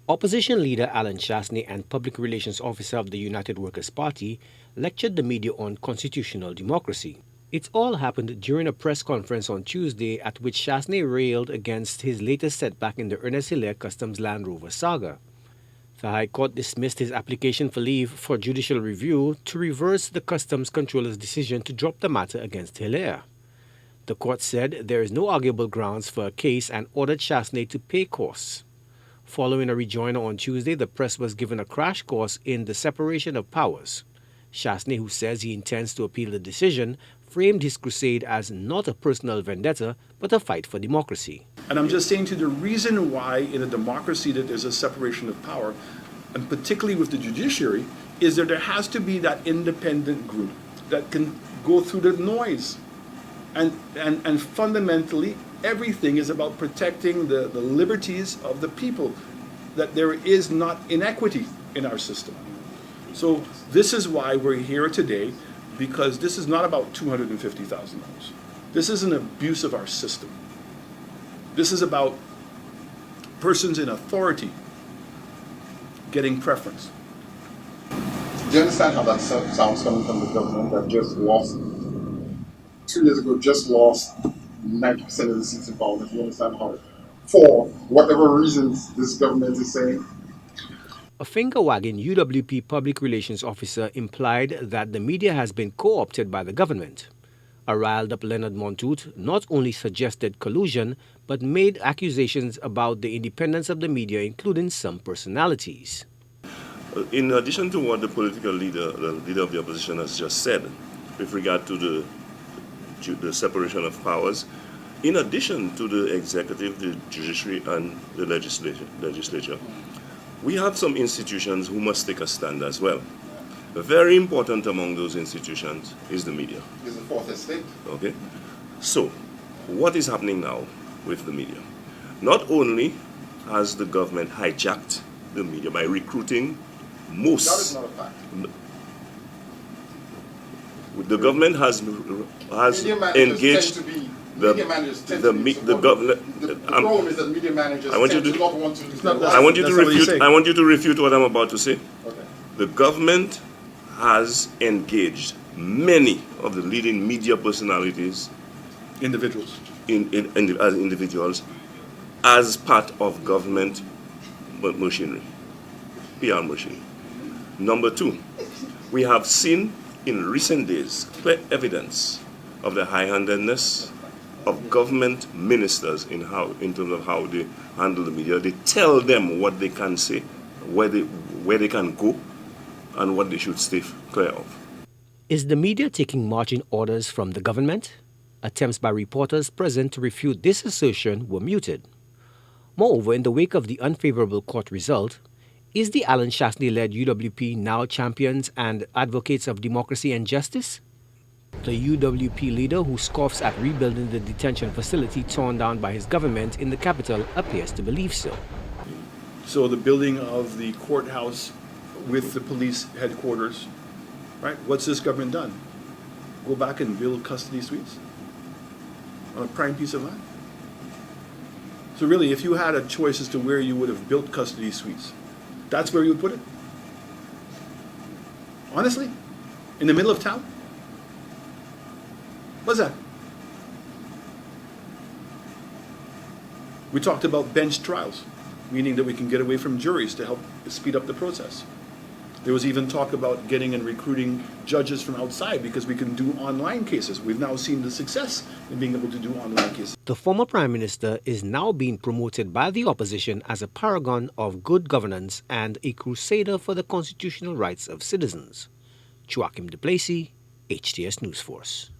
Opposition leader Alan Chastanet and Public Relations Officer of the United Workers' Party lectured the media on constitutional democracy. It all happened during a press conference on Tuesday at which Chastanet railed against his latest setback in the Ernest Hilaire Customs Land Rover saga. The High Court dismissed his application for leave for judicial review to reverse the Customs Controller's decision to drop the matter against Hilaire. The court said there is no arguable grounds for a case and ordered Chastanet to pay costs. Following a rejoinder on Tuesday, the press was given a crash course in the separation of powers. Chastanet, who says he intends to appeal the decision, framed his crusade as not a personal vendetta, but a fight for democracy. And I'm just saying to you, the reason why in a democracy that there's a separation of power, and particularly with the judiciary, is that there has to be that independent group that can go through the noise. And fundamentally, everything is about protecting the liberties of the people, that there is not inequity in our system. So this is why we're here today, because this is not about $250,000. This is an abuse of our system. This is about persons in authority getting preference. Do you understand how that sounds coming from the government that just lost, 2 years ago, just lost 90% of the seats in parliament? Do you understand how, for whatever reasons this government is saying? A finger-wagging UWP Public Relations Officer implied that the media has been co-opted by the government. A riled-up Lenard Montoute not only suggested collusion, but made accusations about the independence of the media, including some personalities. In addition to what the political leader, the leader of the opposition, has just said with regard to the separation of powers, in addition to the executive, the judiciary, and the legislature, we have some institutions who must take a stand as well. Very important among those institutions is the media. Is the fourth estate. Okay? So, what is happening now with the media? Not only has the government hijacked the media by recruiting most... That is not a fact. The government has engaged... The problem is that media managers I want you tend to not want to... I want you to refute what I'm about to say. Okay. The government has engaged many of the leading media personalities, Individuals. as individuals, as part of government machinery, PR machinery. Number two, we have seen in recent days clear evidence of the high-handedness of government ministers in terms of how they handle the media. They tell them what they can say, where they can go, and what they should stay clear of. Is the media taking marching orders from the government? Attempts by reporters present to refute this assertion were muted. Moreover, in the wake of the unfavorable court result, is the Alan Chastanet-led UWP now champions and advocates of democracy and justice? The UWP leader, who scoffs at rebuilding the detention facility torn down by his government in the capital, appears to believe so. So the building of the courthouse with the police headquarters, right? What's this government done? Go back and build custody suites on a prime piece of land? So really, if you had a choice as to where you would have built custody suites, that's where you would put it? Honestly? In the middle of town? What's that? We talked about bench trials, meaning that we can get away from juries to help speed up the process. There was even talk about getting and recruiting judges from outside because we can do online cases. We've now seen the success in being able to do online cases. The former Prime Minister is now being promoted by the opposition as a paragon of good governance and a crusader for the constitutional rights of citizens. Joachim Du Plessis, HTS News Force.